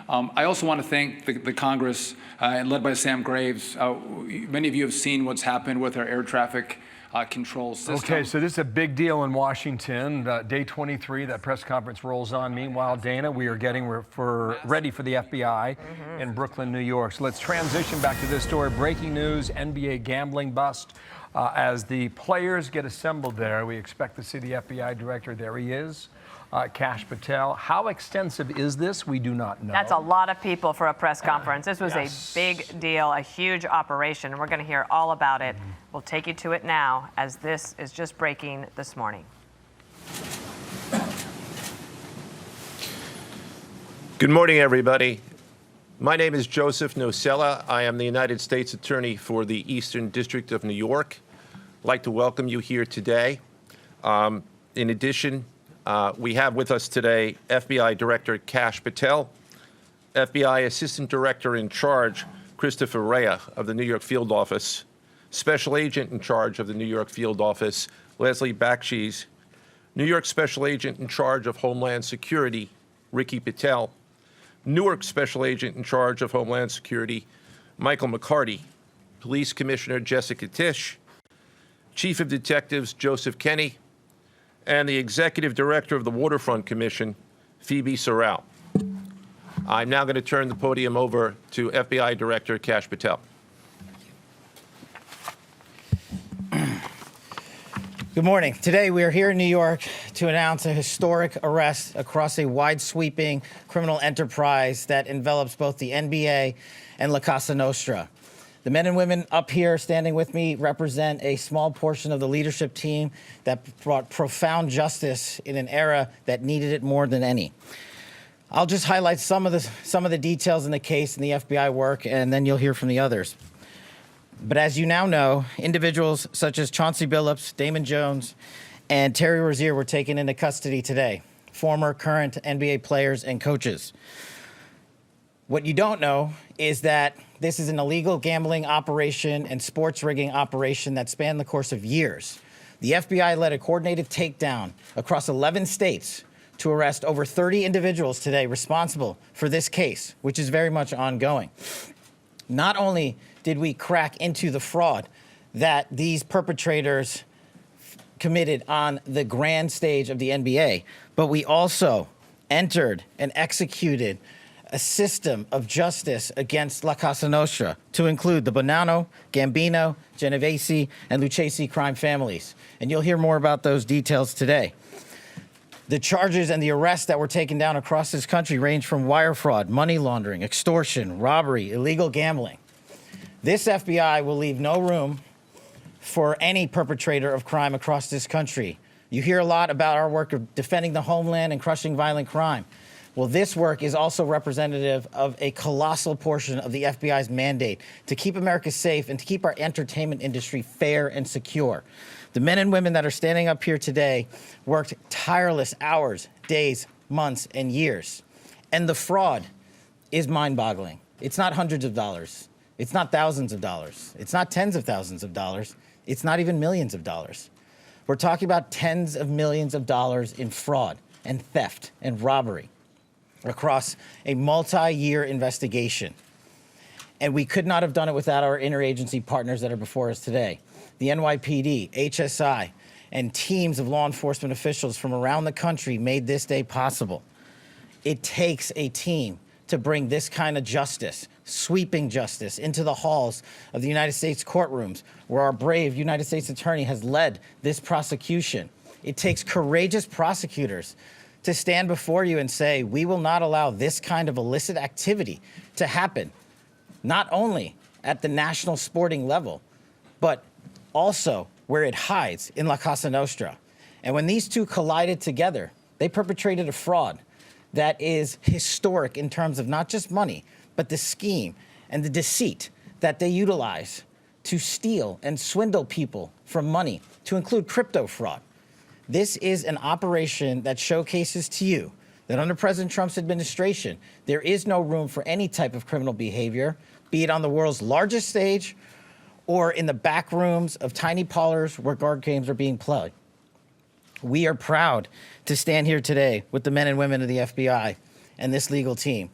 I also want to thank the Congress, led by Sam Graves. Many of you have seen what's happened with our air traffic control system. Okay, so this is a big deal in Washington. Day 23, that press conference rolls on. Meanwhile, Dana, we are getting ready for the FBI in Brooklyn, New York. So let's transition back to this story. Breaking news, NBA gambling bust. As the players get assembled there, we expect to see the FBI director. There he is. Kash Patel. How extensive is this? We do not know. That's a lot of people for a press conference. This was a big deal, a huge operation, and we're going to hear all about it. We'll take you to it now, as this is just breaking this morning. Good morning, everybody. My name is Joseph Nocella. I am the United States Attorney for the Eastern District of New York. I'd like to welcome you here today. In addition, we have with us today FBI Director Kash Patel, FBI Assistant Director in Charge Christopher Wray of the New York Field Office, Special Agent in Charge of the New York Field Office Leslie Bakshies, New York Special Agent in Charge of Homeland Security Ricky Patel, Newark Special Agent in Charge of Homeland Security Michael McCarty, Police Commissioner Jessica Tisch, Chief of Detectives Joseph Kenney, and the Executive Director of the Waterfront Commission, Phoebe Sorrell. I'm now going to turn the podium over to FBI Director Kash Patel. Good morning. Today we are here in New York to announce a historic arrest across a wide-sweeping criminal enterprise that envelops both the NBA and La Cosa Nostra. The men and women up here standing with me represent a small portion of the leadership team that brought profound justice in an era that needed it more than any. I'll just highlight some of the details in the case and the FBI work, and then you'll hear from the others. But as you now know, individuals such as Chauncey Billups, Damon Jones, and Terry Rozier were taken into custody today, former, current NBA players and coaches. What you don't know is that this is an illegal gambling operation and sports rigging operation that spanned the course of years. The FBI led a coordinated takedown across 11 states to arrest over 30 individuals today responsible for this case, which is very much ongoing. Not only did we crack into the fraud that these perpetrators committed on the grand stage of the NBA, but we also entered and executed a system of justice against La Cosa Nostra to include the Bonanno, Gambino, Genovese, and Lucchese crime families. And you'll hear more about those details today. The charges and the arrests that were taken down across this country range from wire fraud, money laundering, extortion, robbery, illegal gambling. This FBI will leave no room for any perpetrator of crime across this country. You hear a lot about our work of defending the homeland and crushing violent crime. Well, this work is also representative of a colossal portion of the FBI's mandate to keep America safe and to keep our entertainment industry fair and secure. The men and women that are standing up here today worked tireless hours, days, months, and years. And the fraud is mind-boggling. It's not hundreds of dollars. It's not thousands of dollars. It's not tens of thousands of dollars. It's not even millions of dollars. We're talking about tens of millions of dollars in fraud and theft and robbery across a multi-year investigation. And we could not have done it without our interagency partners that are before us today. The NYPD, HSI, and teams of law enforcement officials from around the country made this day possible. It takes a team to bring this kind of justice, sweeping justice, into the halls of the United States courtrooms, where our brave United States attorney has led this prosecution. It takes courageous prosecutors to stand before you and say, we will not allow this kind of illicit activity to happen, not only at the national sporting level, but also where it hides in La Cosa Nostra. And when these two collided together, they perpetrated a fraud that is historic in terms of not just money, but the scheme and the deceit that they utilize to steal and swindle people for money, to include crypto fraud. This is an operation that showcases to you that under President Trump's administration, there is no room for any type of criminal behavior, be it on the world's largest stage or in the back rooms of tiny parlors where card games are being played. We are proud to stand here today with the men and women of the FBI and this legal team.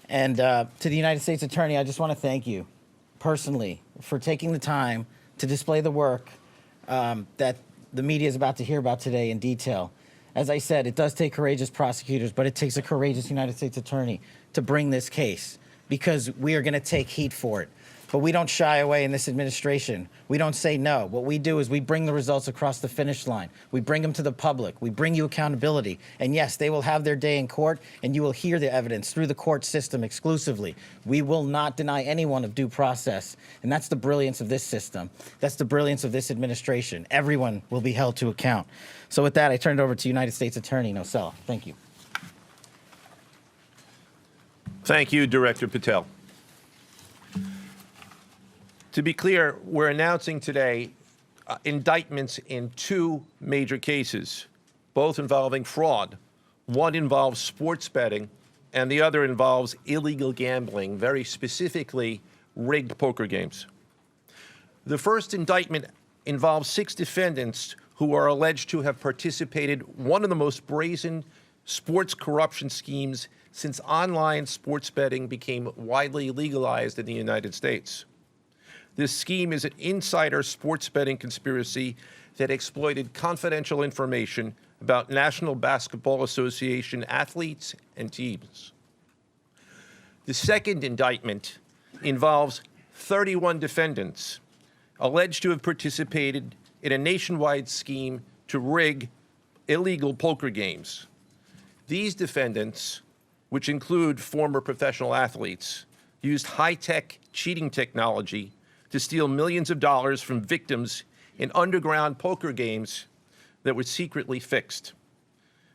And to the United States Attorney, I just want to thank you personally for taking the time to display the work that the media is about to hear about today in detail. As I said, it does take courageous prosecutors, but it takes a courageous United States Attorney to bring this case, because we are going to take heat for it. But we don't shy away in this administration. We don't say no. What we do is we bring the results across the finish line. We bring them to the public. We bring you accountability. And yes, they will have their day in court, and you will hear the evidence through the court system exclusively. We will not deny anyone of due process. And that's the brilliance of this system. That's the brilliance of this administration. Everyone will be held to account. So with that, I turn it over to United States Attorney Nocella. Thank you. Thank you, Director Patel. To be clear, we're announcing today indictments in two major cases, both involving fraud. One involves sports betting, and the other involves illegal gambling, very specifically rigged poker games. The first indictment involves 6 defendants who are alleged to have participated in one of the most brazen sports corruption schemes since online sports betting became widely legalized in the United States. This scheme is an insider sports betting conspiracy that exploited confidential information about National Basketball Association athletes and teams. The second indictment involves 31 defendants alleged to have participated in a nationwide scheme to rig illegal poker games. These defendants, which include former professional athletes, used high-tech cheating technology to steal millions of dollars from victims in underground poker games that were secretly fixed.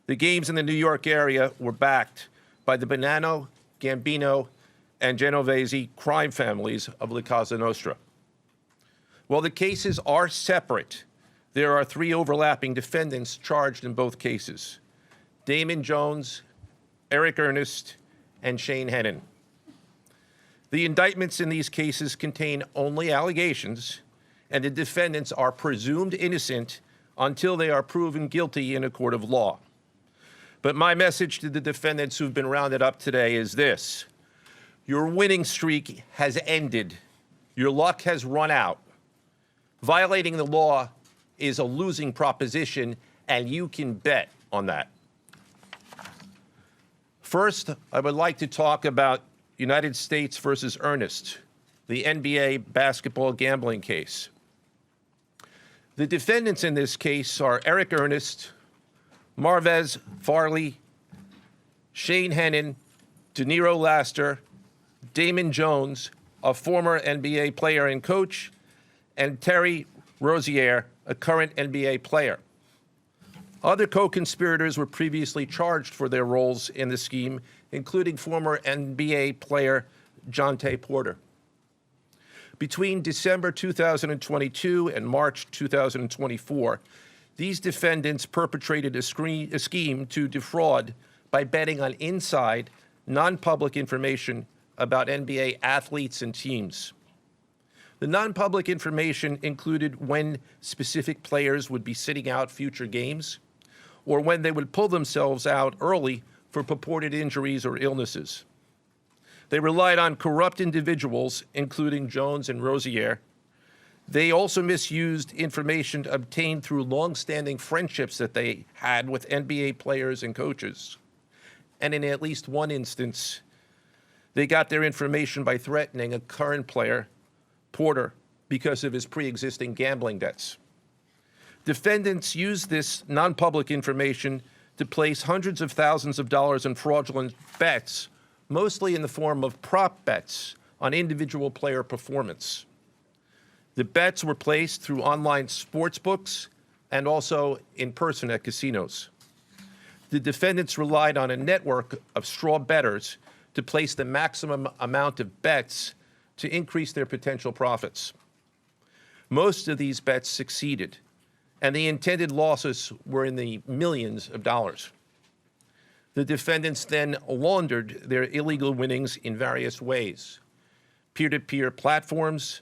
The games in the New York area were backed by the Bonanno, Gambino, and Genovese crime families of La Cosa Nostra. While the cases are separate, there are 3 overlapping defendants charged in both cases: Damon Jones, Eric Ernest, and Shane Hennon. The indictments in these cases contain only allegations, and the defendants are presumed innocent until they are proven guilty in a court of law. But my message to the defendants who've been rounded up today is this: your winning streak has ended. Your luck has run out. Violating the law is a losing proposition, and you can bet on that. First, I would like to talk about United States versus Ernest, the NBA basketball gambling case. The defendants in this case are Eric Ernest, Marvez Farley, Shane Hennon, Deniro Laster, Damon Jones, a former NBA player and coach, and Terry Rozier, a current NBA player. Other co-conspirators were previously charged for their roles in the scheme, including former NBA player Jontay Porter. Between December 2022 and March 2024, these defendants perpetrated a scheme to defraud by betting on inside, non-public information about NBA athletes and teams. The non-public information included when specific players would be sitting out future games, or when they would pull themselves out early for purported injuries or illnesses. They relied on corrupt individuals, including Jones and Rozier. They also misused information obtained through long-standing friendships that they had with NBA players and coaches. And in at least one instance, they got their information by threatening a current player, Porter, because of his pre-existing gambling debts. Defendants used this non-public information to place hundreds of thousands of dollars in fraudulent bets, mostly in the form of prop bets on individual player performance. The bets were placed through online sports books and also in person at casinos. The defendants relied on a network of straw bettors to place the maximum amount of bets to increase their potential profits. Most of these bets succeeded, and the intended losses were in the millions of dollars. The defendants then laundered their illegal winnings in various ways: peer-to-peer platforms,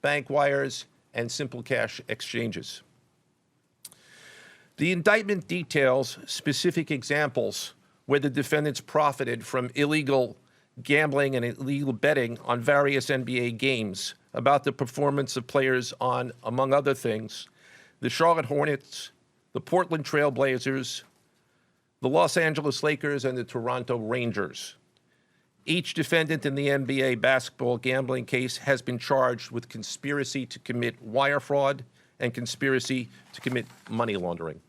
bank wires, and simple cash exchanges. The indictment details specific examples where the defendants profited from illegal gambling and illegal betting on various NBA games about the performance of players on, among other things, the Charlotte Hornets, the Portland Trail Blazers, the Los Angeles Lakers, and the Toronto Rangers. Each defendant in the NBA basketball gambling case has been charged with conspiracy to commit wire fraud and conspiracy to commit money laundering.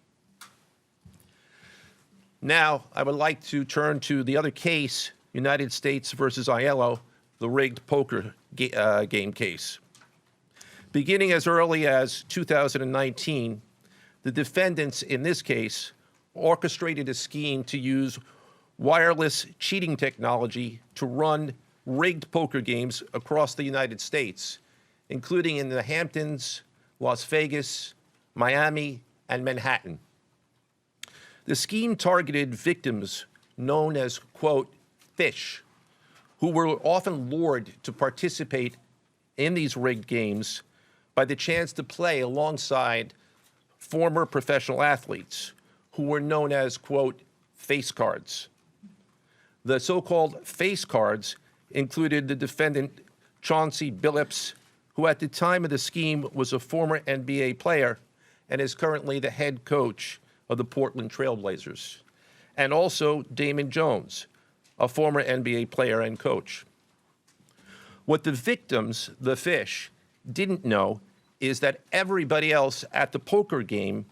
Now, I would like to turn to the other case, United States versus Aiello, the rigged poker game case. Beginning as early as 2019, the defendants in this case orchestrated a scheme to use wireless cheating technology to run rigged poker games across the United States, including in the Hamptons, Las Vegas, Miami, and Manhattan. The scheme targeted victims known as, quote, fish, who were often lured to participate in these rigged games by the chance to play alongside former professional athletes who were known as, quote, face cards. The so-called face cards included the defendant Chauncey Billups, who at the time of the scheme was a former NBA player and is currently the head coach of the Portland Trail Blazers, and also Damon Jones, a former NBA player and coach. What the victims, the fish, didn't know is that everybody else at the poker game,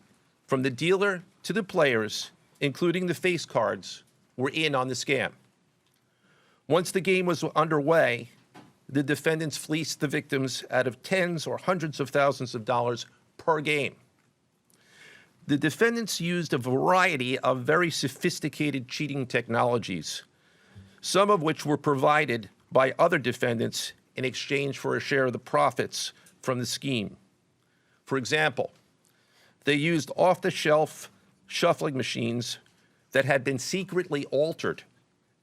from the dealer to the players, including the face cards, were in on the scam. Once the game was underway, the defendants fleeced the victims out of tens or hundreds of thousands of dollars per game. The defendants used a variety of very sophisticated cheating technologies, some of which were provided by other defendants in exchange for a share of the profits from the scheme. For example, they used off-the-shelf shuffling machines that had been secretly altered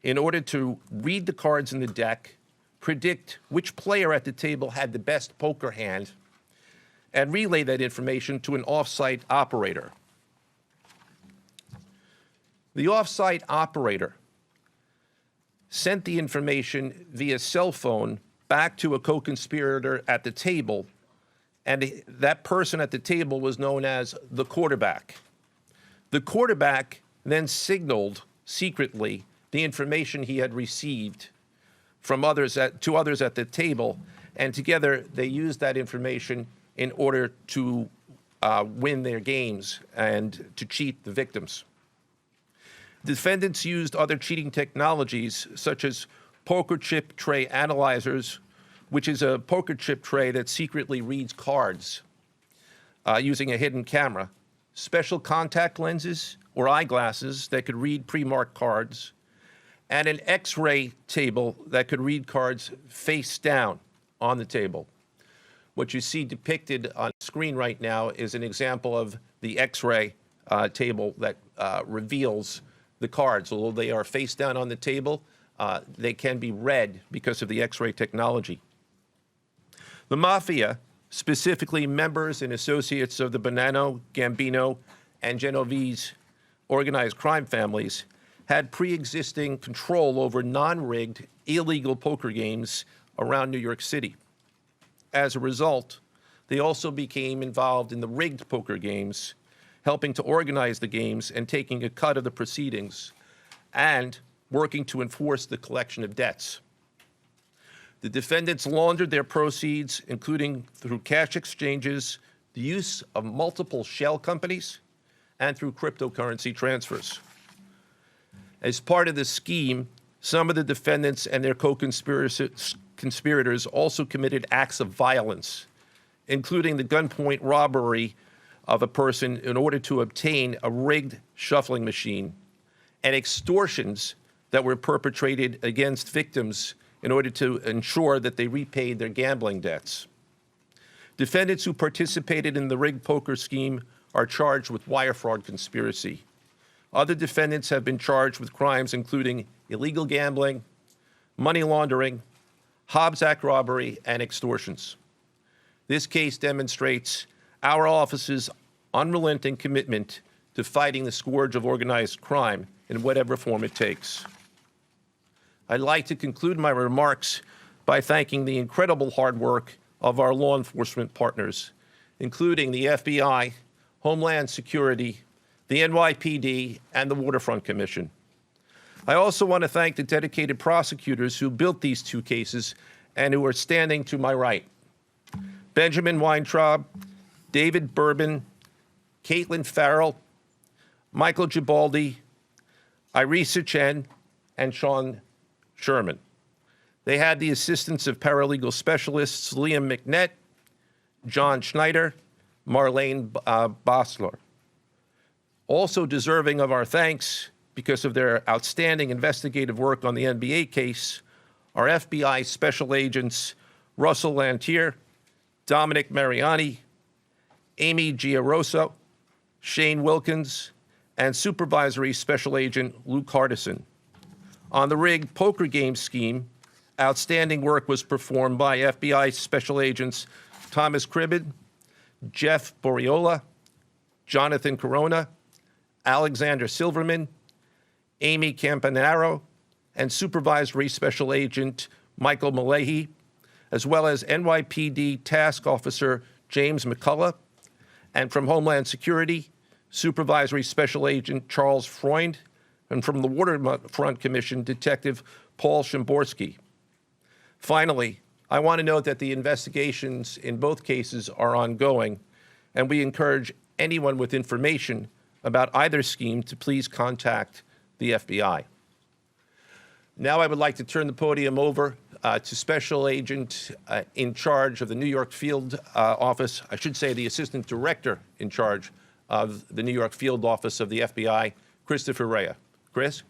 in order to read the cards in the deck, predict which player at the table had the best poker hand, and relay that information to an off-site operator. The off-site operator sent the information via cell phone back to a co-conspirator at the table, and that person at the table was known as the quarterback. The quarterback then signaled secretly the information he had received from others to others at the table, and together they used that information in order to win their games and to cheat the victims. Defendants used other cheating technologies such as poker chip tray analyzers, which is a poker chip tray that secretly reads cards using a hidden camera, special contact lenses or eyeglasses that could read pre-marked cards, and an X-ray table that could read cards face down on the table. What you see depicted on screen right now is an example of the X-ray table that reveals the cards. Although they are face down on the table, they can be read because of the X-ray technology. The mafia, specifically members and associates of the Bonanno, Gambino, and Genovese organized crime families, had pre-existing control over non-rigged, illegal poker games around New York City. As a result, they also became involved in the rigged poker games, helping to organize the games and taking a cut of the proceedings, and working to enforce the collection of debts. The defendants laundered their proceeds, including through cash exchanges, the use of multiple shell companies, and through cryptocurrency transfers. As part of the scheme, some of the defendants and their co-conspirators also committed acts of violence, including the gunpoint robbery of a person in order to obtain a rigged shuffling machine, and extortions that were perpetrated against victims in order to ensure that they repaid their gambling debts. Defendants who participated in the rigged poker scheme are charged with wire fraud conspiracy. Other defendants have been charged with crimes including illegal gambling, money laundering, Hobbs Act robbery, and extortions. This case demonstrates our office's unrelenting commitment to fighting the scourge of organized crime in whatever form it takes. I'd like to conclude my remarks by thanking the incredible hard work of our law enforcement partners, including the FBI, Homeland Security, the NYPD, and the Waterfront Commission. I also want to thank the dedicated prosecutors who built these two cases and who are standing to my right. Benjamin Weintraub, David Bourbon, Caitlin Farrell, Michael Gibaldi, Irisa Chen, and Sean Sherman. They had the assistance of paralegal specialists Liam McNett, John Schneider, Marlene Bosler. Also deserving of our thanks because of their outstanding investigative work on the NBA case are FBI Special Agents Russell Lantier, Dominic Mariani, Amy Giaroso, Shane Wilkins, and Supervisory Special Agent Luke Hardison. On the rigged poker game scheme, outstanding work was performed by FBI Special Agents Thomas Cribbin, Jeff Boriola, Jonathan Corona, Alexander Silverman, Amy Campanaro, and Supervisory Special Agent Michael Malahi, as well as NYPD Task Officer James McCullough, and from Homeland Security, Supervisory Special Agent Charles Freund, and from the Waterfront Commission, Detective Paul Shimborski. Finally, I want to note that the investigations in both cases are ongoing, and we encourage anyone with information about either scheme to please contact the FBI. Now I would like to turn the podium over to Special Agent in charge of the New York Field Office, I should say the Assistant Director in charge of the New York Field Office of the FBI, Christopher Rea. Chris?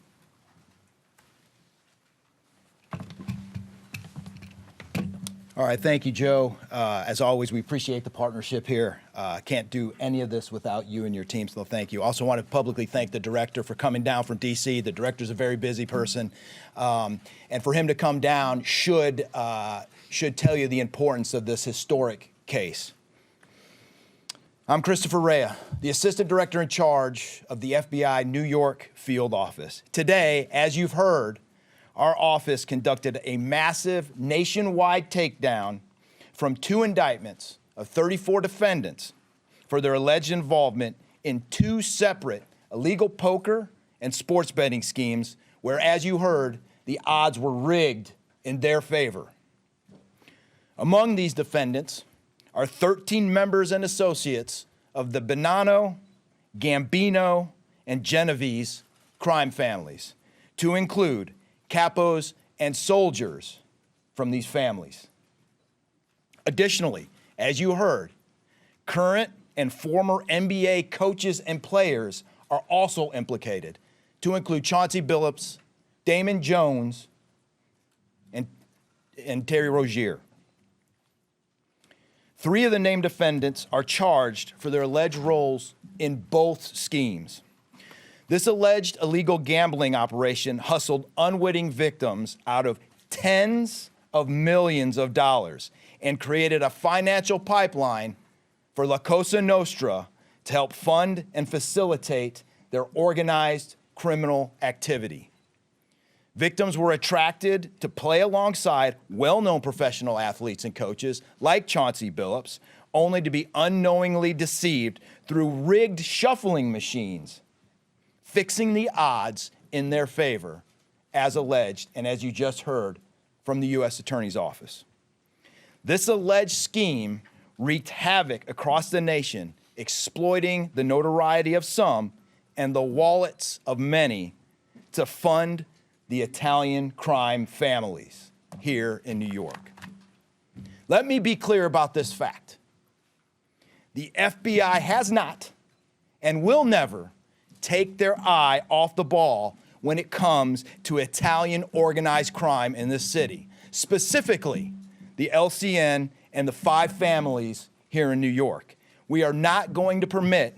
All right, thank you, Joe. As always, we appreciate the partnership here. Can't do any of this without you and your team, so thank you. Also want to publicly thank the director for coming down from D.C. The director's a very busy person, and for him to come down should tell you the importance of this historic case. I'm Christopher Rea, the Assistant Director in charge of the FBI New York Field Office. Today, as you've heard, our office conducted a massive nationwide takedown from 2 indictments of 34 defendants for their alleged involvement in 2 separate illegal poker and sports betting schemes where, as you heard, the odds were rigged in their favor. Among these defendants are 13 members and associates of the Bonanno, Gambino, and Genovese crime families, to include capos and soldiers from these families. Additionally, as you heard, current and former NBA coaches and players are also implicated, to include Chauncey Billups, Damon Jones, and Terry Rozier. 3 of the named defendants are charged for their alleged roles in both schemes. This alleged illegal gambling operation hustled unwitting victims out of tens of millions of dollars and created a financial pipeline for La Cosa Nostra to help fund and facilitate their organized criminal activity. Victims were attracted to play alongside well-known professional athletes and coaches like Chauncey Billups, only to be unknowingly deceived through rigged shuffling machines, fixing the odds in their favor, as alleged and as you just heard from the U.S. Attorney's Office. This alleged scheme wreaked havoc across the nation, exploiting the notoriety of some and the wallets of many to fund the Italian crime families here in New York. Let me be clear about this fact. The FBI has not and will never take their eye off the ball when it comes to Italian organized crime in this city, specifically the LCN and the 5 families here in New York. We are not going to permit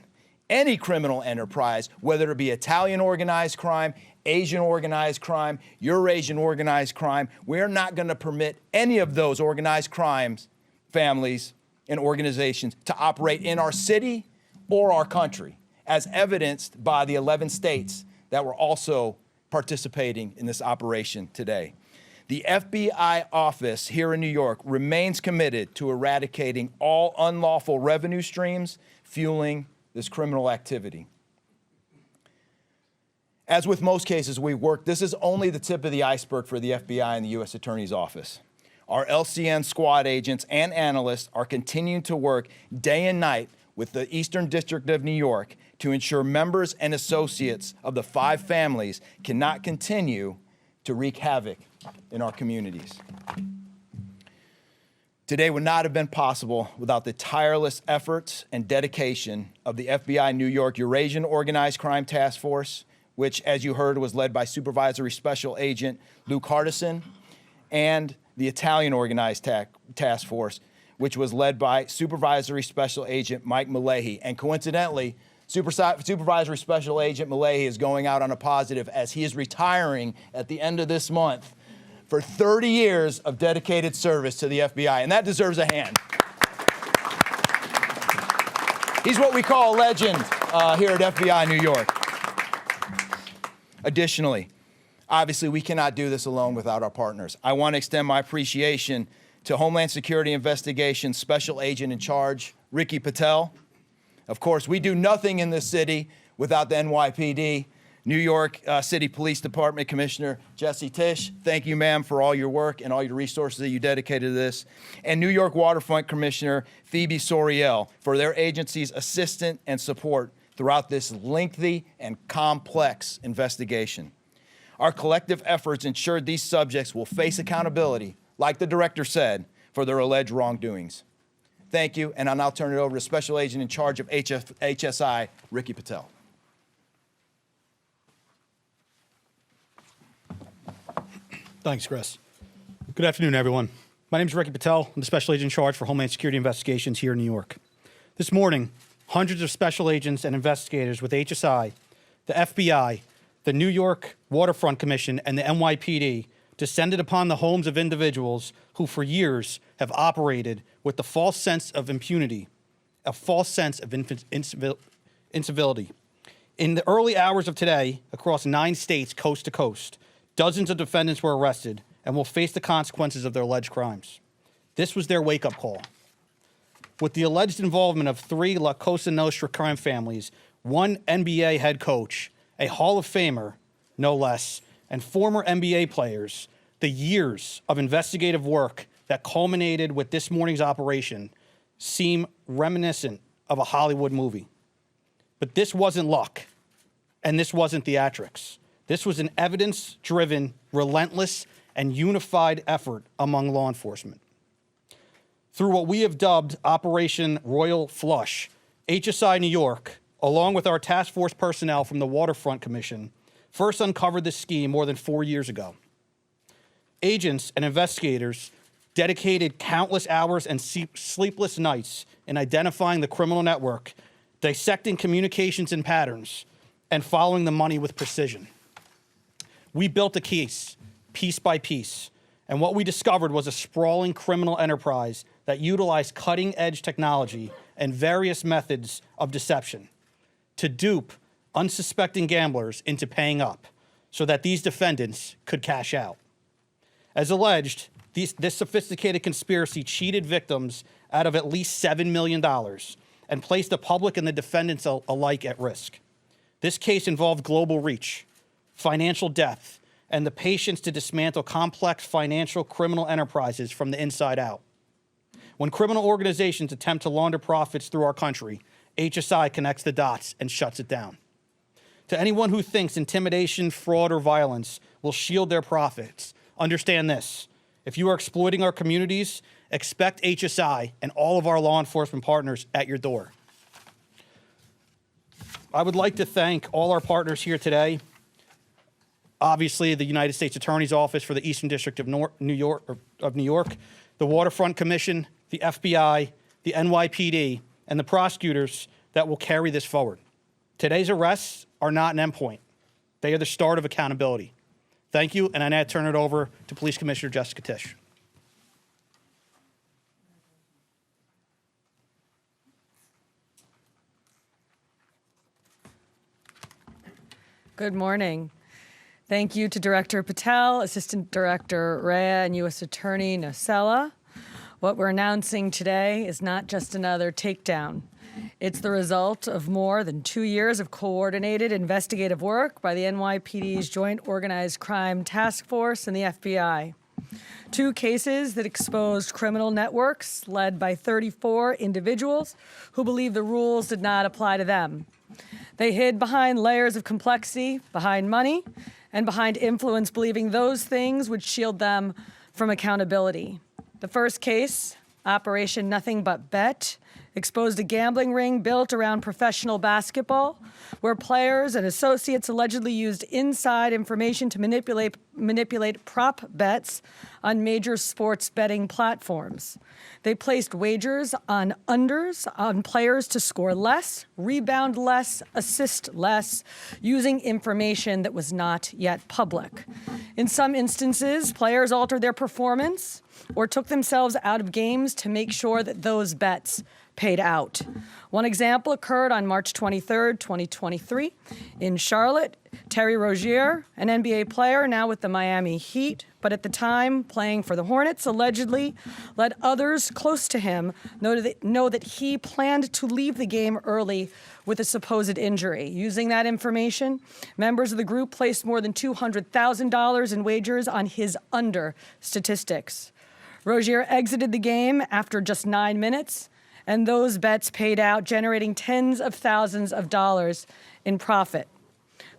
any criminal enterprise, whether it be Italian organized crime, Asian organized crime, Eurasian organized crime. We're not going to permit any of those organized crimes, families, and organizations to operate in our city or our country, as evidenced by the 11 states that were also participating in this operation today. The FBI office here in New York remains committed to eradicating all unlawful revenue streams fueling this criminal activity. As with most cases we've worked, this is only the tip of the iceberg for the FBI and the U.S. Attorney's Office. Our LCN squad agents and analysts are continuing to work day and night with the Eastern District of New York to ensure members and associates of the 5 families cannot continue to wreak havoc in our communities. Today would not have been possible without the tireless efforts and dedication of the FBI New York Eurasian Organized Crime Task Force, which, as you heard, was led by Supervisory Special Agent Luke Hardison, and the Italian Organized Task Force, which was led by Supervisory Special Agent Mike Malahi. And coincidentally, Supervisory Special Agent Malahi is going out on a positive as he is retiring at the end of this month for 30 years of dedicated service to the FBI, and that deserves a hand. He's what we call a legend here at FBI New York. Additionally, obviously, we cannot do this alone without our partners. I want to extend my appreciation to Homeland Security Investigations Special Agent in Charge, Ricky Patel. Of course, we do nothing in this city without the NYPD. New York City Police Department Commissioner Jesse Tisch, thank you, ma'am, for all your work and all your resources that you dedicated to this. And New York Waterfront Commissioner Phoebe Soriel for their agency's assistance and support throughout this lengthy and complex investigation. Our collective efforts ensured these subjects will face accountability, like the director said, for their alleged wrongdoings. Thank you, and I'll now turn it over to Special Agent in charge of HSI, Ricky Patel. Thanks, Chris. Good afternoon, everyone. My name is Ricky Patel. I'm the Special Agent in charge for Homeland Security Investigations here in New York. This morning, hundreds of special agents and investigators with HSI, the FBI, the New York Waterfront Commission, and the NYPD descended upon the homes of individuals who for years have operated with the false sense of impunity, a false sense of incivility. In the early hours of today, across 9 states, coast to coast, dozens of defendants were arrested and will face the consequences of their alleged crimes. This was their wake-up call. With the alleged involvement of 3 La Cosa Nostra crime families, 1 NBA head coach, a Hall of Famer, no less, and former NBA players, the years of investigative work that culminated with this morning's operation seem reminiscent of a Hollywood movie. But this wasn't luck, and this wasn't theatrics. This was an evidence-driven, relentless, and unified effort among law enforcement. Through what we have dubbed Operation Royal Flush, HSI New York, along with our task force personnel from the Waterfront Commission, first uncovered this scheme more than 4 years ago. Agents and investigators dedicated countless hours and sleepless nights in identifying the criminal network, dissecting communications and patterns, and following the money with precision. We built a case, piece by piece, and what we discovered was a sprawling criminal enterprise that utilized cutting-edge technology and various methods of deception to dupe unsuspecting gamblers into paying up so that these defendants could cash out. As alleged, this sophisticated conspiracy cheated victims out of at least $7 million and placed the public and the defendants alike at risk. This case involved global reach, financial depth, and the patience to dismantle complex financial criminal enterprises from the inside out. When criminal organizations attempt to launder profits through our country, HSI connects the dots and shuts it down. To anyone who thinks intimidation, fraud, or violence will shield their profits, understand this. If you are exploiting our communities, expect HSI and all of our law enforcement partners at your door. I would like to thank all our partners here today. Obviously, the United States Attorney's Office for the Eastern District of New York, the Waterfront Commission, the FBI, the NYPD, and the prosecutors that will carry this forward. Today's arrests are not an endpoint. They are the start of accountability. Thank you, and I now turn it over to Police Commissioner Jessica Tisch. Good morning. Thank you to Director Patel, Assistant Director Rhea, and U.S. Attorney Nocella. What we're announcing today is not just another takedown. It's the result of more than 2 years of coordinated investigative work by the NYPD's Joint Organized Crime Task Force and the FBI. 2 cases that exposed criminal networks led by 34 individuals who believed the rules did not apply to them. They hid behind layers of complexity, behind money, and behind influence, believing those things would shield them from accountability. The first case, Operation Nothing But Bet, exposed a gambling ring built around professional basketball, where players and associates allegedly used inside information to manipulate prop bets on major sports betting platforms. They placed wagers on unders on players to score less, rebound less, assist less, using information that was not yet public. In some instances, players altered their performance or took themselves out of games to make sure that those bets paid out. One example occurred on March 23rd, 2023 in Charlotte. Terry Rozier, an NBA player now with the Miami Heat, but at the time playing for the Hornets, allegedly let others close to him know that he planned to leave the game early with a supposed injury. Using that information, members of the group placed more than $200,000 in wagers on his under statistics. Rozier exited the game after just 9 minutes, and those bets paid out, generating tens of thousands of dollars in profit.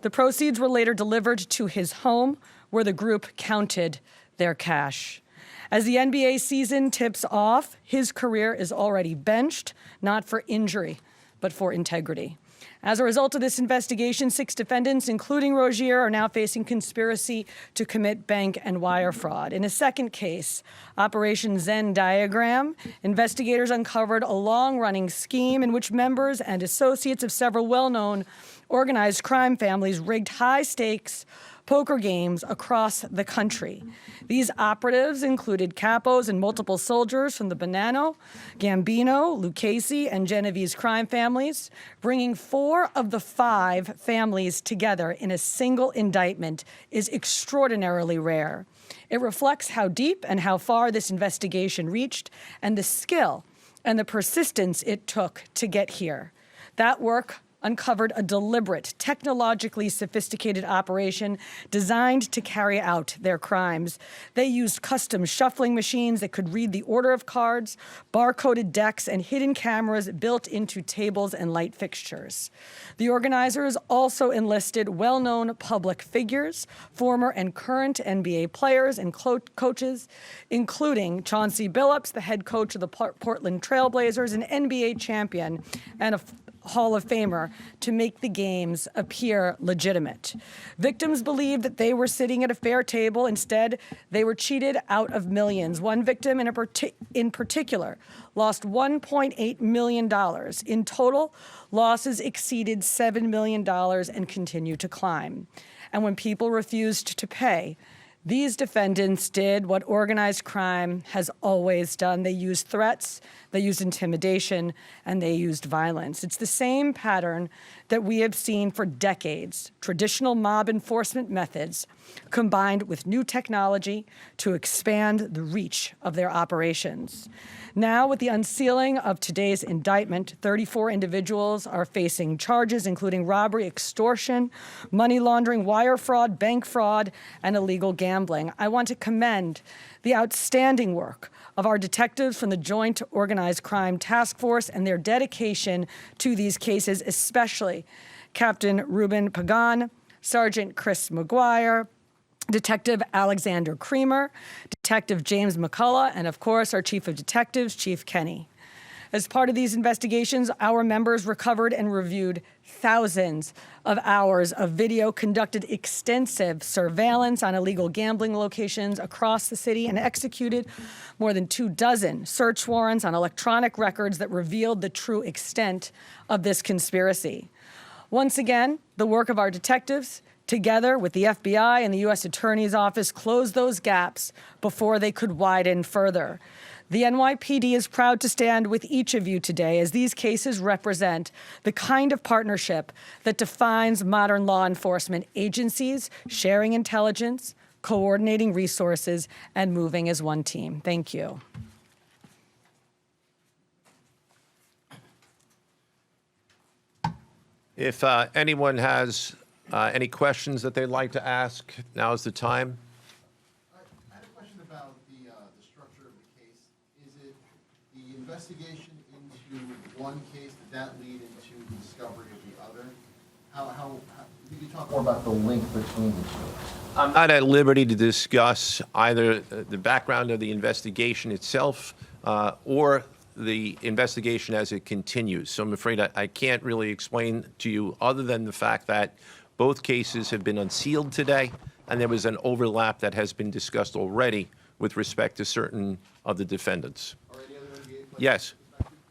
The proceeds were later delivered to his home, where the group counted their cash. As the NBA season tips off, his career is already benched, not for injury, but for integrity. As a result of this investigation, 6 defendants, including Rozier, are now facing conspiracy to commit bank and wire fraud. In a second case, Operation Zen Diagram, investigators uncovered a long-running scheme in which members and associates of several well-known organized crime families rigged high-stakes poker games across the country. These operatives included capos and multiple soldiers from the Bonanno, Gambino, Lucchese, and Genovese crime families, bringing 4 of the 5 families together in a single indictment is extraordinarily rare. It reflects how deep and how far this investigation reached and the skill and the persistence it took to get here. That work uncovered a deliberate, technologically sophisticated operation designed to carry out their crimes. They used custom shuffling machines that could read the order of cards, barcoded decks, and hidden cameras built into tables and light fixtures. The organizers also enlisted well-known public figures, former and current NBA players and coaches, including Chauncey Billups, the head coach of the Portland Trail Blazers, an NBA champion, and a Hall of Famer, to make the games appear legitimate. Victims believed that they were sitting at a fair table. Instead, they were cheated out of millions. One victim in particular lost $1.8 million. In total, losses exceeded $7 million and continue to climb. And when people refused to pay, these defendants did what organized crime has always done. They used threats, they used intimidation, and they used violence. It's the same pattern that we have seen for decades. Traditional mob enforcement methods combined with new technology to expand the reach of their operations. Now, with the unsealing of today's indictment, 34 individuals are facing charges, including robbery, extortion, money laundering, wire fraud, bank fraud, and illegal gambling. I want to commend the outstanding work of our detectives from the Joint Organized Crime Task Force and their dedication to these cases, especially Captain Ruben Pagan, Sergeant Chris McGuire, Detective Alexander Creamer, Detective James McCullough, and of course, our Chief of Detectives, Chief Kenny. As part of these investigations, our members recovered and reviewed thousands of hours of video, conducted extensive surveillance on illegal gambling locations across the city, and executed more than 24 search warrants on electronic records that revealed the true extent of this conspiracy. Once again, the work of our detectives, together with the FBI and the U.S. Attorney's Office, closed those gaps before they could widen further. The NYPD is proud to stand with each of you today as these cases represent the kind of partnership that defines modern law enforcement agencies, sharing intelligence, coordinating resources, and moving as one team. Thank you. If anyone has any questions that they'd like to ask, now is the time. I had a question about the structure of the case. Is it the investigation into one case, did that lead into the discovery of the other? How you can talk more about the link between the two? I'm not at liberty to discuss either the background of the investigation itself or the investigation as it continues. So I'm afraid I can't really explain to you other than the fact that both cases have been unsealed today, and there was an overlap that has been discussed already with respect to certain of the defendants. Yes.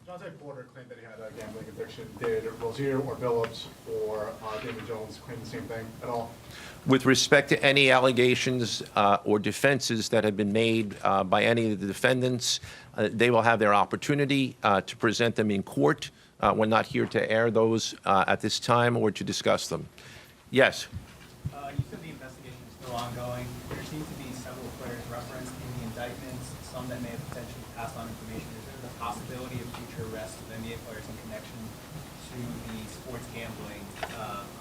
Jonte Porter claimed that he had a gambling addiction. Did Rozier or Billups or David Jones claim the same thing at all? With respect to any allegations or defenses that have been made by any of the defendants, they will have their opportunity to present them in court. We're not here to air those at this time or to discuss them. Yes? You said the investigation is still ongoing. There seem to be several players referenced in the indictments, some that may have potentially passed on information. Is there the possibility of future arrests of NBA players in connection to the sports gambling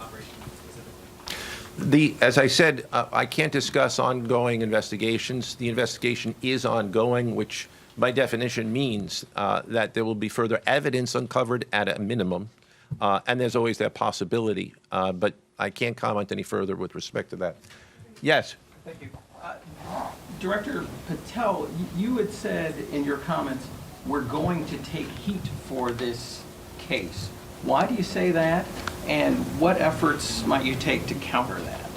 operation specifically? As I said, I can't discuss ongoing investigations. The investigation is ongoing, which by definition means that there will be further evidence uncovered at a minimum, and there's always that possibility. But I can't comment any further with respect to that. Yes? Thank you. Director Patel, you had said in your comments, we're going to take heat for this case. Why do you say that, and what efforts might you take to counter that?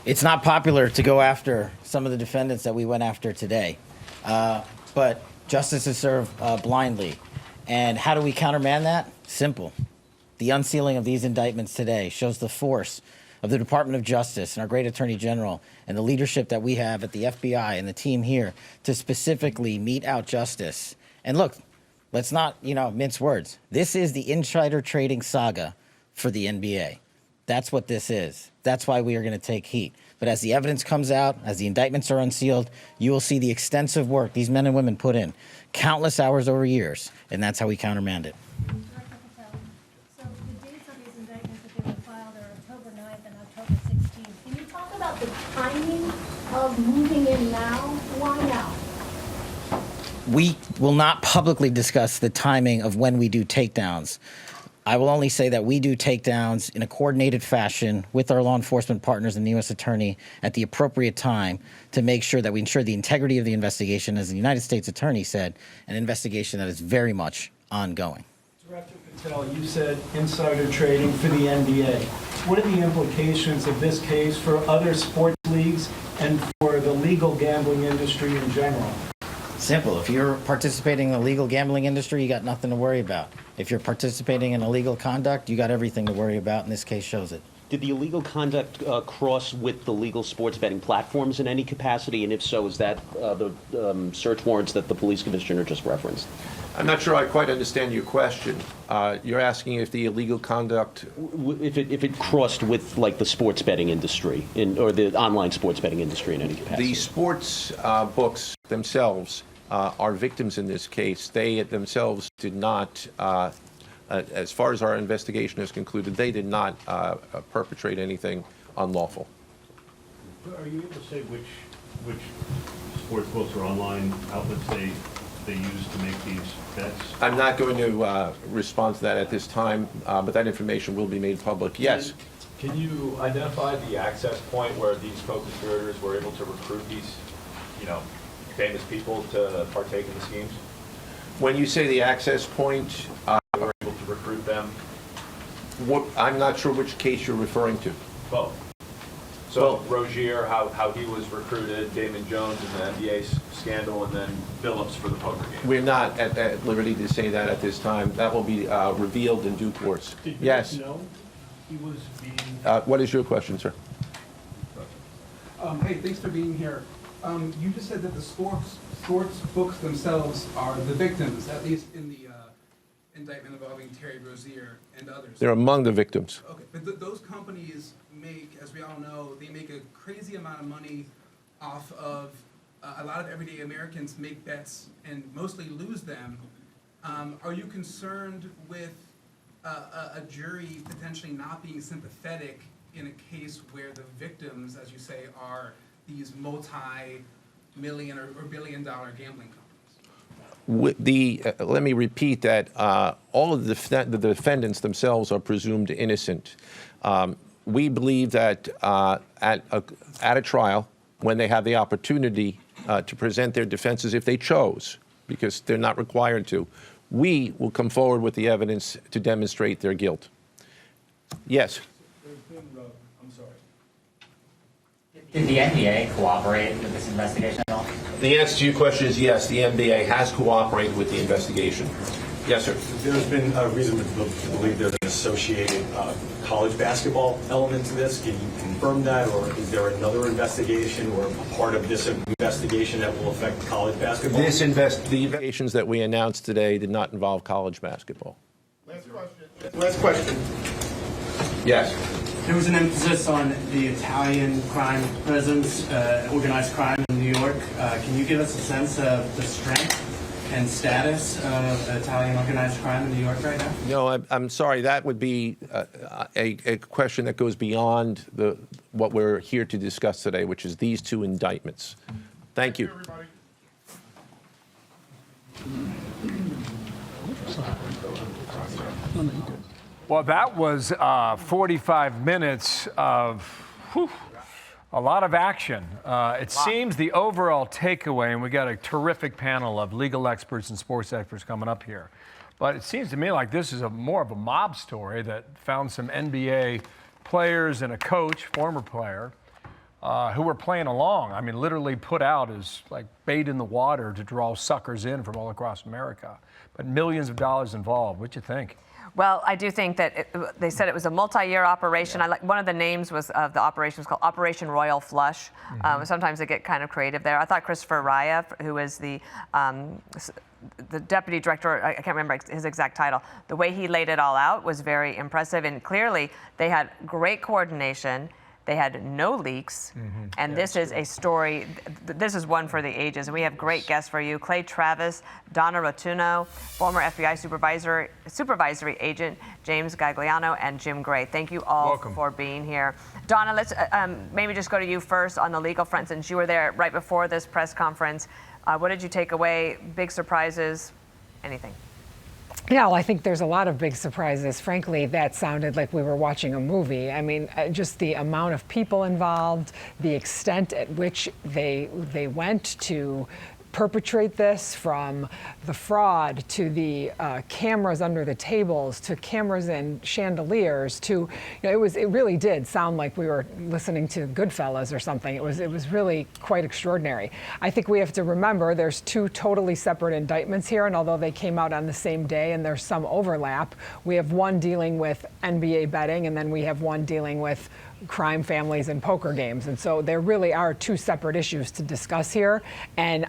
It's not popular to go after some of the defendants that we went after today, but justice is served blindly. And how do we countermand that? Simple. The unsealing of these indictments today shows the force of the Department of Justice and our great Attorney General and the leadership that we have at the FBI and the team here to specifically mete out justice. And look, let's not, mince words. This is the insider trading saga for the NBA. That's what this is. That's why we are going to take heat. But as the evidence comes out, as the indictments are unsealed, you will see the extensive work these men and women put in, countless hours over years, and that's how we countermand it. Director Patel, so the dates of these indictments that they were filed are October 9th and October 16th. Can you talk about the timing of moving in now? Why now? We will not publicly discuss the timing of when we do takedowns. I will only say that we do takedowns in a coordinated fashion with our law enforcement partners and the U.S. Attorney at the appropriate time to make sure that we ensure the integrity of the investigation, as the United States Attorney said, an investigation that is very much ongoing. Director Patel, you said insider trading for the NBA. What are the implications of this case for other sports leagues and for the legal gambling industry in general? Simple. If you're participating in the legal gambling industry, you got nothing to worry about. If you're participating in illegal conduct, you got everything to worry about, and this case shows it. Did the illegal conduct cross with the legal sports betting platforms in any capacity? And if so, is that the search warrants that the police commissioner just referenced? I'm not sure I quite understand your question. You're asking if the illegal conduct... If it crossed with, like, the sports betting industry, or the online sports betting industry in any capacity? The sports books themselves are victims in this case. They themselves did not, as far as our investigation has concluded, they did not perpetrate anything unlawful. Are you able to say which sports books or online outlets they use to make these bets? I'm not going to respond to that at this time, but that information will be made public. Yes? Can you identify the access point where these co-conspirators were able to recruit these, famous people to partake in the schemes? When you say the access point, They were able to recruit them? I'm not sure which case you're referring to. Both. So Rozier, how he was recruited, Damon Jones in the NBA scandal, and then Billups for the poker game. We're not at liberty to say that at this time. That will be revealed in due course. Did Yes. you know he was being... What is your question, sir? Hey, thanks for being here. You just said that the sports books themselves are the victims, at least in the indictment involving Terry Rozier and others. They're among the victims. Okay, but those companies make, as we all know, they make a crazy amount of money off of a lot of everyday Americans make bets and mostly lose them. Are you concerned with a jury potentially not being sympathetic in a case where the victims, as you say, are these multi-million or billion-dollar gambling companies? Let me repeat that all of the defendants themselves are presumed innocent. We believe that at a trial, when they have the opportunity to present their defenses, if they chose, because they're not required to, we will come forward with the evidence to demonstrate their guilt. Yes? I'm sorry. Did the NBA cooperate with this investigation at all? The answer to your question is yes, the NBA has cooperated with the investigation. Yes, sir. There's been a reason to believe there's an associated college basketball element to this. Can you confirm that, or is there another investigation or a part of this investigation that will affect college basketball? The investigations that we announced today did not involve college basketball. Last question. Yes. There was an emphasis on the Italian crime presence, organized crime in New York. Can you give us a sense of the strength and status of Italian organized crime in New York right now? No, I'm sorry. That would be a question that goes beyond what we're here to discuss today, which is these two indictments. Thank you. Well, that was 45 minutes of a lot of action. It seems the overall takeaway, and we got a terrific panel of legal experts and sports experts coming up here, but it seems to me like this is more of a mob story that found some NBA players and a coach, former player, who were playing along. I mean, literally put out as like bait in the water to draw suckers in from all across America. But millions of dollars involved. What'd you think? Well, I do think that they said it was a multi-year operation. Yeah. One of the names of the operation was called Operation Royal Flush. Sometimes they get kind of creative there. I thought Christopher Raya, who is the deputy director, I can't remember his exact title, the way he laid it all out was very impressive. And clearly, they had great coordination. They had no leaks, and this is a story, this is one for the ages. And we have great guests for you. Clay Travis, Donna Rotuno, former FBI supervisory agent James Gagliano, and Jim Gray. Thank you all for being here. Donna, let's maybe just go to you first on the legal front, since you were there right before this press conference. What did you take away? Big surprises? Anything? Yeah, well, I think there's a lot of big surprises. Frankly, that sounded like we were watching a movie. I mean, just the amount of people involved, the extent at which they went to perpetrate this, from the fraud to the cameras under the tables to cameras in chandeliers to, it really did sound like we were listening to Goodfellas or something. It was really quite extraordinary. I think we have to remember there's two totally separate indictments here, and although they came out on the same day and there's some overlap, we have one dealing with NBA betting and then we have one dealing with crime families and poker games. And so there really are two separate issues to discuss here. And,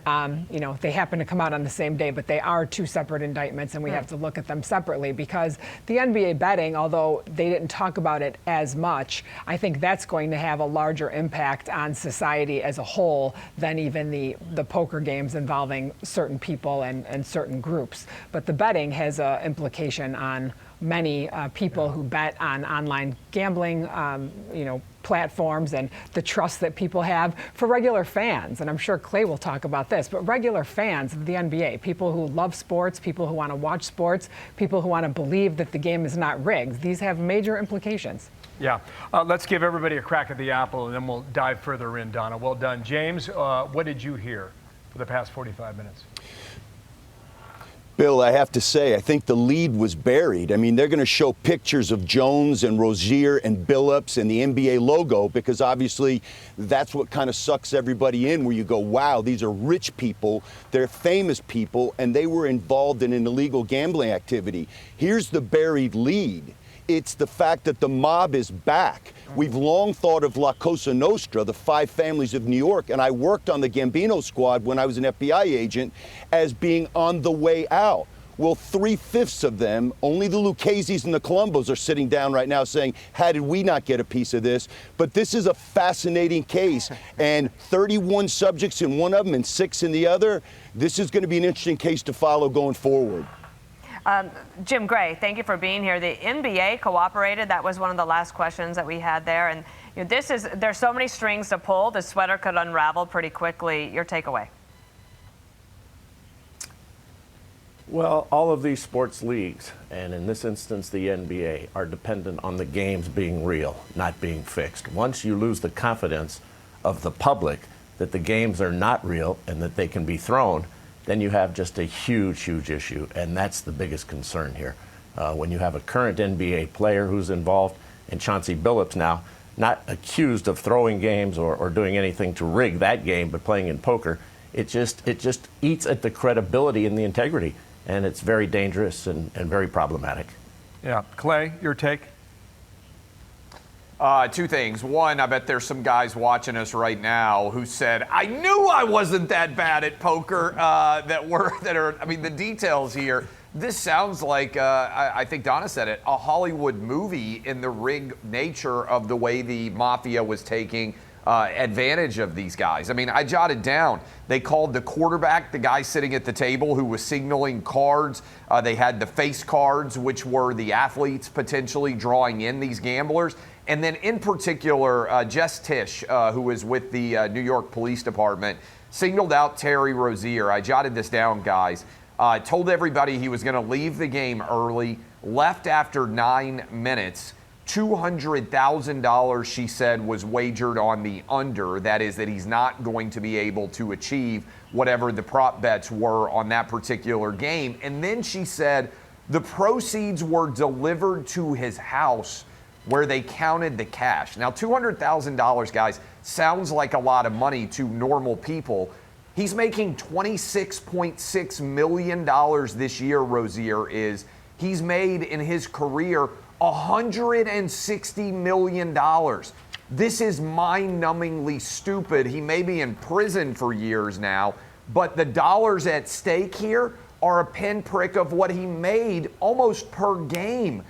they happen to come out on the same day, but they are two separate indictments, and we have to look at them separately, because the NBA betting, although they didn't talk about it as much, I think that's going to have a larger impact on society as a whole than even the poker games involving certain people and certain groups. But the betting has an implication on many people who bet on online gambling, platforms, and the trust that people have for regular fans. And I'm sure Clay will talk about this, but regular fans of the NBA, people who love sports, people who want to watch sports, people who want to believe that the game is not rigged. These have major implications. Yeah. Let's give everybody a crack at the apple, and then we'll dive further in, Donna. Well done. James, what did you hear for the past 45 minutes? Bill, I have to say, I think the lead was buried. I mean, they're going to show pictures of Jones and Rozier and Billups and the NBA logo, because obviously that's what kind of sucks everybody in, where you go, wow, these are rich people, they're famous people, and they were involved in an illegal gambling activity. Here's the buried lead. It's the fact that the mob is back. We've long thought of La Cosa Nostra, the 5 families of New York, and I worked on the Gambino squad when I was an FBI agent, as being on the way out. Well, 3/5 of them, only the Lucchese's and the Colombos are sitting down right now saying, how did we not get a piece of this? But this is a fascinating case, and 31 subjects in one of them and 6 in the other. This is going to be an interesting case to follow going forward. Jim Gray, thank you for being here. The NBA cooperated. That was one of the last questions that we had there. And you know, there's so many strings to pull. The sweater could unravel pretty quickly. Your takeaway? Well, all of these sports leagues, and in this instance the NBA, are dependent on the games being real, not being fixed. Once you lose the confidence of the public that the games are not real and that they can be thrown, then you have just a huge, huge issue, and that's the biggest concern here. When you have a current NBA player who's involved, and Chauncey Billups now, not accused of throwing games or doing anything to rig that game, but playing in poker, it just eats at the credibility and the integrity, and it's very dangerous and very problematic. Yeah. Clay, your take? 2 things. One, I bet there's some guys watching us right now who said, I knew I wasn't that bad at poker, I mean, the details here. This sounds like, I think Donna said it, a Hollywood movie in the rigged nature of the way the mafia was taking advantage of these guys. I mean, I jotted down, they called the quarterback, the guy sitting at the table who was signaling cards. They had the face cards, which were the athletes potentially drawing in these gamblers. And then in particular, Jess Tisch, who was with the New York Police Department, signaled out Terry Rozier. I jotted this down, guys. Told everybody he was going to leave the game early, left after 9 minutes. $200,000, she said, was wagered on the under. That is, that he's not going to be able to achieve whatever the prop bets were on that particular game. And then she said the proceeds were delivered to his house where they counted the cash. Now, $200,000, guys, sounds like a lot of money to normal people. He's making $26.6 million this year, Rozier is. He's made in his career $160 million. This is mind-numbingly stupid. He may be in prison for years now, but the dollars at stake here are a pinprick of what he made almost per game.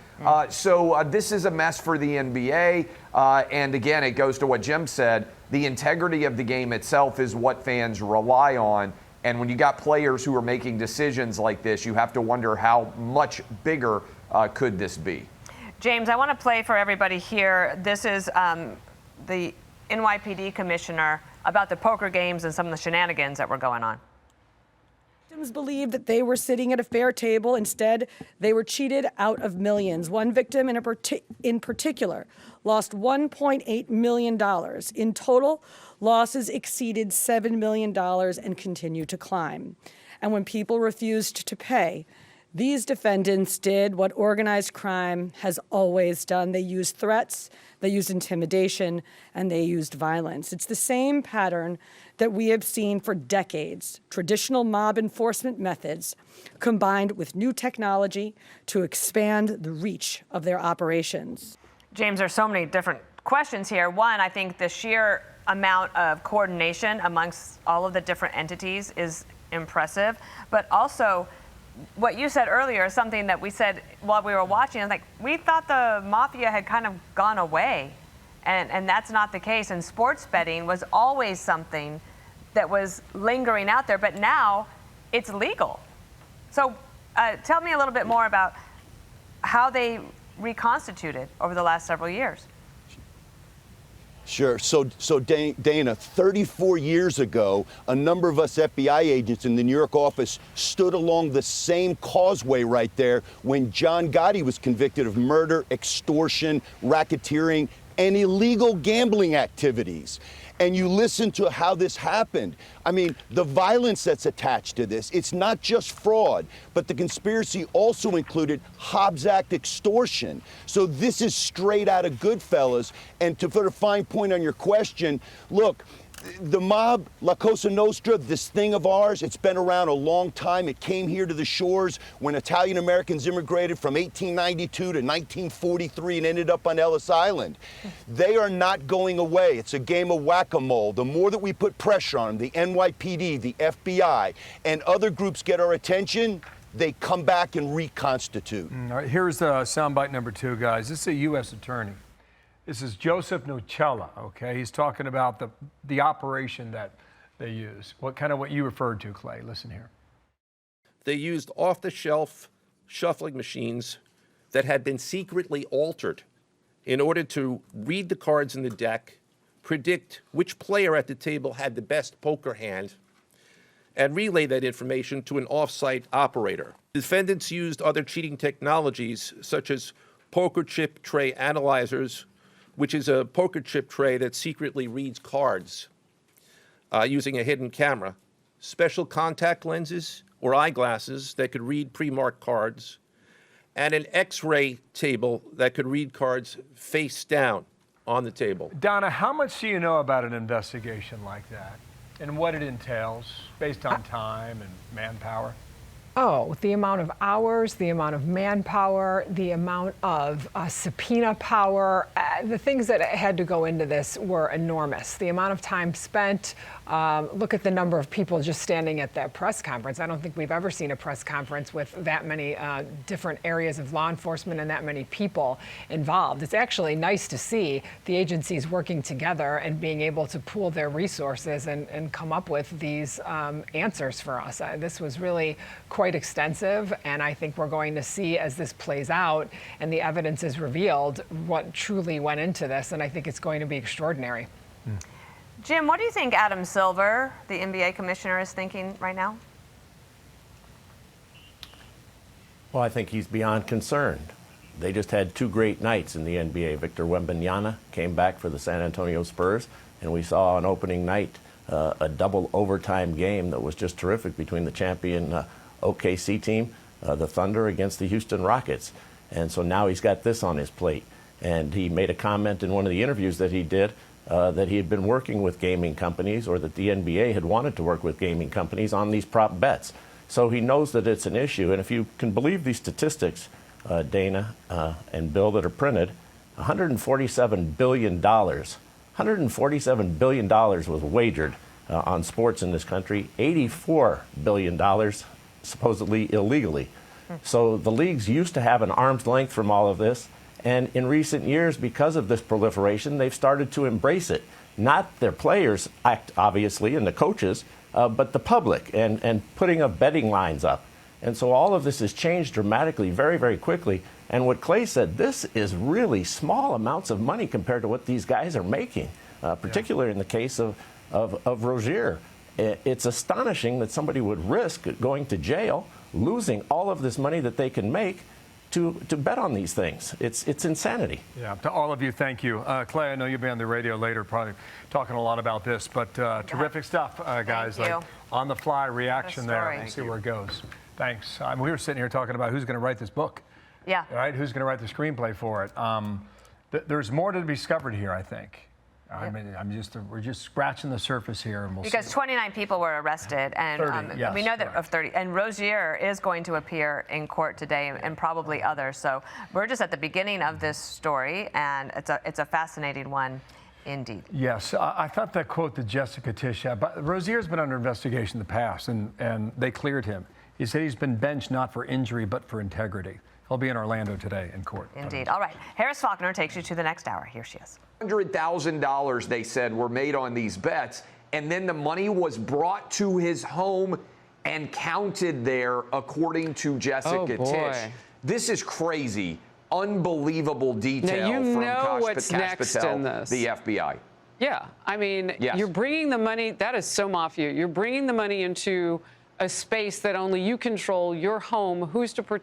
So this is a mess for the NBA. And again, it goes to what Jim said. The integrity of the game itself is what fans rely on. And when you got players who are making decisions like this, you have to wonder how much bigger could this be. James, I want to play for everybody here. This is the NYPD commissioner about the poker games and some of the shenanigans that were going on. Victims believed that they were sitting at a fair table. Instead, they were cheated out of millions. One victim in particular lost $1.8 million. In total, losses exceeded $7 million and continue to climb. And when people refused to pay, these defendants did what organized crime has always done. They used threats, they used intimidation, and they used violence. It's the same pattern that we have seen for decades. Traditional mob enforcement methods combined with new technology to expand the reach of their operations. James, there's so many different questions here. One, I think the sheer amount of coordination amongst all of the different entities is impressive, but also what you said earlier is something that we said while we were watching. Like, we thought the mafia had kind of gone away, and that's not the case. And sports betting was always something that was lingering out there, but now it's legal. So tell me a little bit more about how they reconstituted over the last several years. Sure. So Dana, 34 years ago, a number of us FBI agents in the New York office stood along the same causeway right there when John Gotti was convicted of murder, extortion, racketeering, and illegal gambling activities. And you listen to how this happened. I mean, the violence that's attached to this, it's not just fraud, but the conspiracy also included Hobbs Act extortion. So this is straight out of Goodfellas. And to put a fine point on your question, look, The mob, La Cosa Nostra, this thing of ours, it's been around a long time. It came here to the shores when Italian Americans immigrated from 1892 to 1943 and ended up on Ellis Island. They are not going away. It's a game of whack-a-mole. The more that we put pressure on them, the NYPD, the FBI, and other groups get our attention, they come back and reconstitute. All right, here's soundbite number 2, guys. This is a U.S. attorney. This is Joseph Nocella, okay? He's talking about the operation that they use. What you referred to, Clay. Listen here. They used off-the-shelf shuffling machines that had been secretly altered in order to read the cards in the deck, predict which player at the table had the best poker hand, and relay that information to an off-site operator. Defendants used other cheating technologies such as poker chip tray analyzers, which is a poker chip tray that secretly reads cards using a hidden camera, special contact lenses or eyeglasses that could read pre-marked cards, and an X-ray table that could read cards face down on the table. Donna, how much do you know about an investigation like that and what it entails based on time and manpower? Oh, the amount of hours, the amount of manpower, the amount of subpoena power, the things that had to go into this were enormous. The amount of time spent, look at the number of people just standing at that press conference. I don't think we've ever seen a press conference with that many different areas of law enforcement and that many people involved. It's actually nice to see the agencies working together and being able to pool their resources and come up with these answers for us. This was really quite extensive, and I think we're going to see as this plays out and the evidence is revealed what truly went into this, and I think it's going to be extraordinary. Jim, what do you think Adam Silver, the NBA commissioner, is thinking right now? Well, I think he's beyond concerned. They just had 2 great nights in the NBA. Victor Wembanyama came back for the San Antonio Spurs, and we saw on opening night a double overtime game that was just terrific between the champion OKC team, the Thunder, against the Houston Rockets. And so now he's got this on his plate. And he made a comment in one of the interviews that he did that he had been working with gaming companies, or that the NBA had wanted to work with gaming companies on these prop bets. So he knows that it's an issue. And if you can believe these statistics, Dana and Bill, that are printed, $147 billion. $147 billion was wagered on sports in this country. $84 billion supposedly illegally. So the leagues used to have an arm's length from all of this. And in recent years, because of this proliferation, they've started to embrace it. Not their players, obviously, and the coaches, but the public, and putting up betting lines up. And so all of this has changed dramatically very, very quickly. And what Clay said, this is really small amounts of money compared to what these guys are making, particularly in the case of Rozier. It's astonishing that somebody would risk going to jail, losing all of this money that they can make to bet on these things. It's insanity. Yeah, to all of you, thank you. Clay, I know you'll be on the radio later probably talking a lot about this, but terrific stuff, guys. Thank you. Like on-the-fly reaction there. We'll see where it goes. Thanks. We were sitting here talking about who's going to write this book. Yeah. Right? Who's going to write the screenplay for it? There's more to be discovered here, I think. I mean, we're just scratching the surface here, and we'll because see. 29 people were arrested, and 30, yes, we know that of 30. And Rozier is going to appear in court today, and probably others. So we're just at the beginning of this story, and it's a fascinating one, indeed. Yes, I thought that quote that Jessica Tisch had. But Rozier's been under investigation in the past, and they cleared him. He said he's been benched not for injury, but for integrity. He'll be in Orlando today in court. Indeed. All right. Harris Faulkner takes you to the next hour. Here she is. $100,000, they said, were made on these bets, and then the money was brought to his home and counted there, according to Jessica Tisch. This is crazy. Unbelievable detail from what's next Patel, in this. the FBI. Yeah, I mean, Yes. You're bringing the money, that is so mafia. You're bringing the money into a space that only you control, your home. Who's to protect?